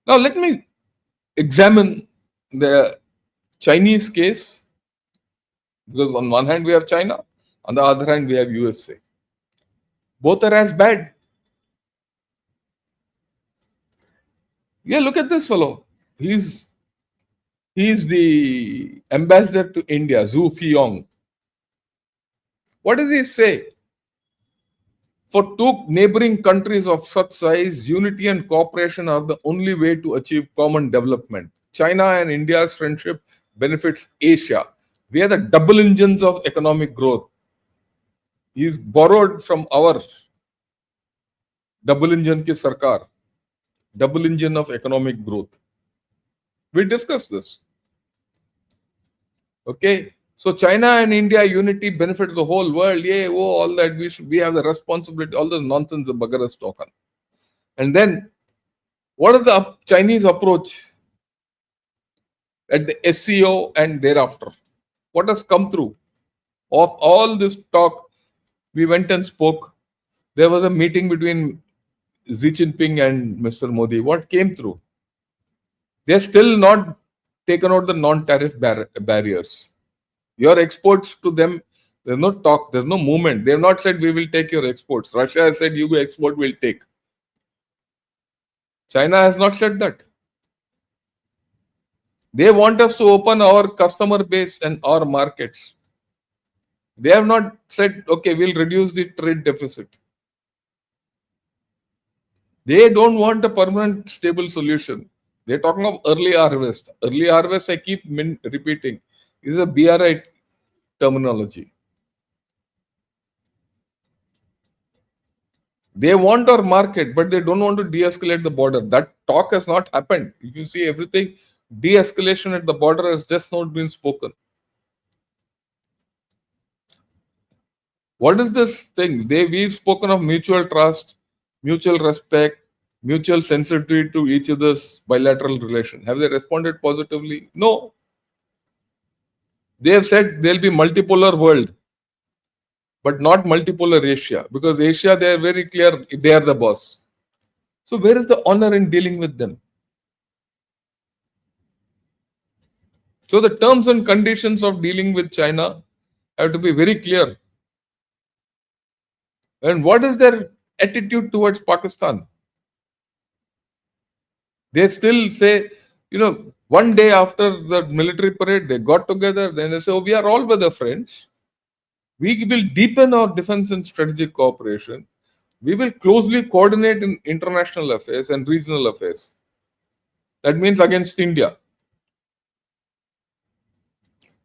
Now let me examine the Chinese case, because on one hand we have China, on the other hand we have USA. Both are as bad. Yeah, look at this fellow. He's the ambassador to India, Zhu Fiyong. What does he say? For two neighboring countries of such size, unity and cooperation are the only way to achieve common development. China and India's friendship benefits Asia. We are the double engines of economic growth. He's borrowed from our double engine ki sarkar, double engine of economic growth. We discussed this. Okay. So China and India unity benefits the whole world. Yeah, all that we have the responsibility, all this nonsense the bugger is talking. And then what is the Chinese approach at the SCO and thereafter? What has come through? Of all this talk, we went and spoke. There was a meeting between Xi Jinping and Mr. Modi. What came through? They're still not taken out the non-tariff barriers. Your exports to them, there's no talk, there's no movement. They have not said we will take your exports. Russia has said you export, will take. China has not said that. They want us to open our customer base and our markets. They have not said, okay, we'll reduce the trade deficit. They don't want a permanent, stable solution. They're talking of early harvest. Early harvest, I keep repeating, is a BRI terminology. They want our market, but they don't want to de-escalate the border. That talk has not happened. If you see everything, de-escalation at the border has just not been spoken. What is this thing? We've spoken of mutual trust, mutual respect, mutual sensitivity to each other's bilateral relation. Have they responded positively? No. They have said there'll be multipolar world, but not multipolar Asia, because Asia, they are very clear, they are the boss. So where is the honor in dealing with them? So the terms and conditions of dealing with China have to be very clear. And what is their attitude towards Pakistan? They still say, one day after the military parade, they got together, then they say, oh, we are all with the French. We will deepen our defense and strategic cooperation. We will closely coordinate in international affairs and regional affairs. That means against India.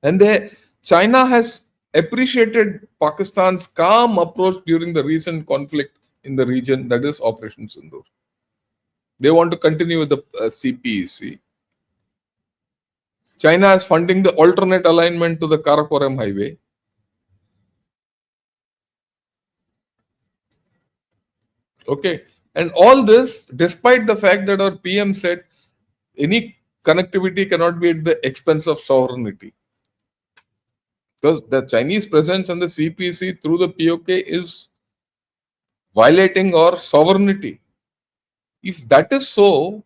And China has appreciated Pakistan's calm approach during the recent conflict in the region, that is Operation Sindoor. They want to continue with the CPEC. China is funding the alternate alignment to the Karakoram highway. Okay. And all this, despite the fact that our PM said any connectivity cannot be at the expense of sovereignty. Because the Chinese presence on the CPC through the POK is violating our sovereignty. If that is so,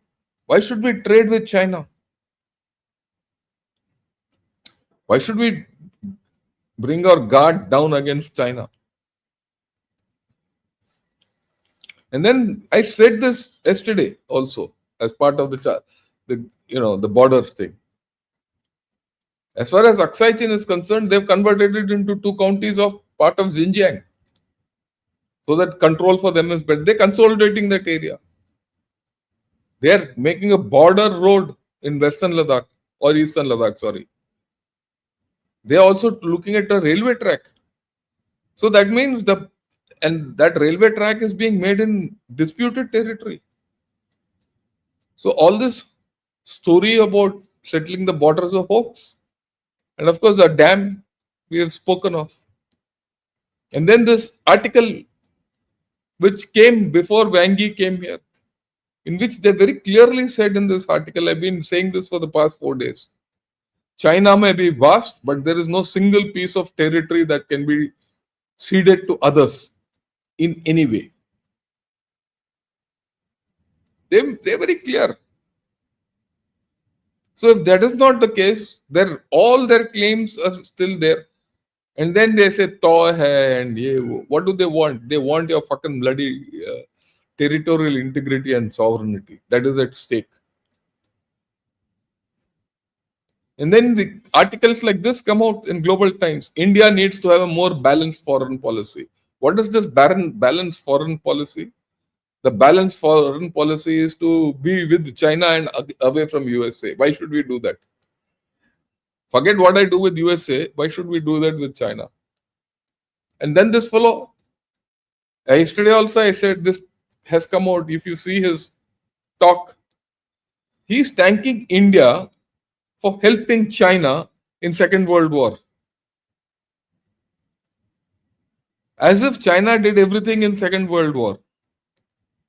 why should we trade with China? Why should we bring our guard down against China? And then I said this yesterday also as part of the border thing. As far as Aksai Chin is concerned, they've converted it into 2 counties of part of Xinjiang. So that control for them is better. They're consolidating that area. They're making a border road in Western Ladakh or Eastern Ladakh, sorry. They're also looking at a railway track. So that means that railway track is being made in disputed territory. So all this story about settling the border is a hoax. And of course, the dam we have spoken of. And then this article which came before Wang Yi came here, in which they very clearly said in this article, I've been saying this for the past 4 days, China may be vast, but there is no single piece of territory that can be ceded to others in any way. They're very clear. So if that is not the case, then all their claims are still there. And then they say toy hai and ye, what do they want? They want your fucking bloody territorial integrity and sovereignty. That is at stake. And then the articles like this come out in Global Times. India needs to have a more balanced foreign policy. What is this balanced foreign policy? The balanced foreign policy is to be with China and away from USA. Why should we do that? Forget what I do with USA. Why should we do that with China? And then this fellow, yesterday also I said this has come out. If you see his talk, he's thanking India for helping China in Second World War. As if China did everything in Second World War.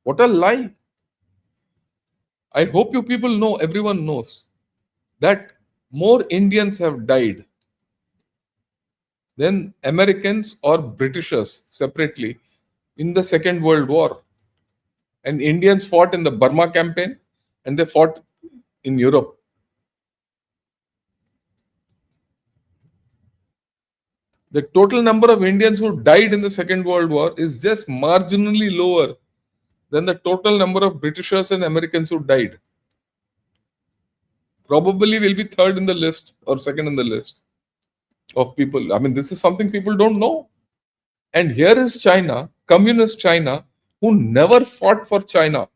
What a lie. I hope you people know, everyone knows, that more Indians have died than Americans or Britishers separately in the Second World War. And Indians fought in the Burma campaign and they fought in Europe. The total number of Indians who died in the Second World War is just marginally lower than the total number of Britishers and Americans who died. Probably will be third in the list or second in the list of people. I mean, this is something people don't know. And here is China, communist China, who never fought for China.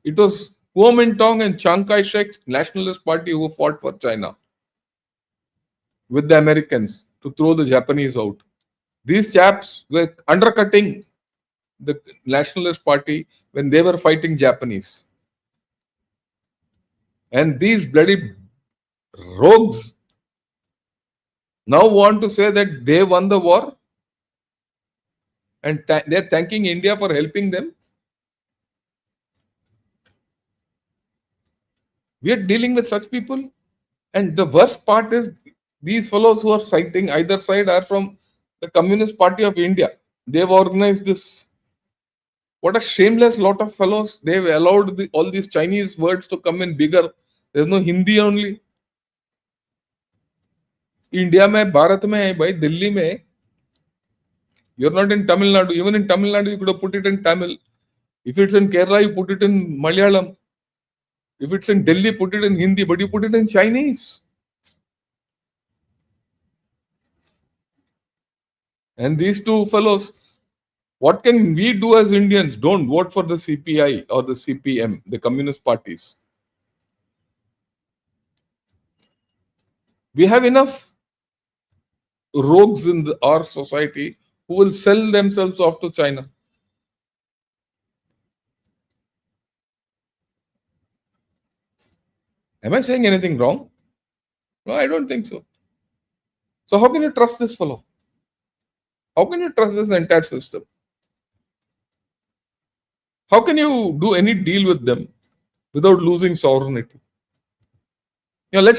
It was Kuomintang and Chiang Kai-shek Nationalist Party who fought for China with the Americans to throw the Japanese out. These chaps were undercutting the Nationalist Party when they were fighting Japanese. And these bloody rogues now want to say that they won the war and they're thanking India for helping them. We are dealing with such people. And the worst part is these fellows who are citing either side are from the Communist Party of India. They've organized this. What a shameless lot of fellows. They've allowed all these Chinese words to come in bigger. There's no Hindi only. India में, भारत में, by Delhi में, you're not in Tamil Nadu. Even in Tamil Nadu, you could have put it in Tamil. If it's in Kerala, you put it in Malayalam. If it's in Delhi, put it in Hindi, but you put it in Chinese. And these two fellows, what can we do as Indians? Don't vote for the CPI or the CPM, the communist parties. We have enough rogues in our society who will sell themselves off to China. Am I saying anything wrong? No, I don't think so. So how can you trust this fellow? How can you trust this entire system? How can you do any deal with them without losing sovereignty? Let's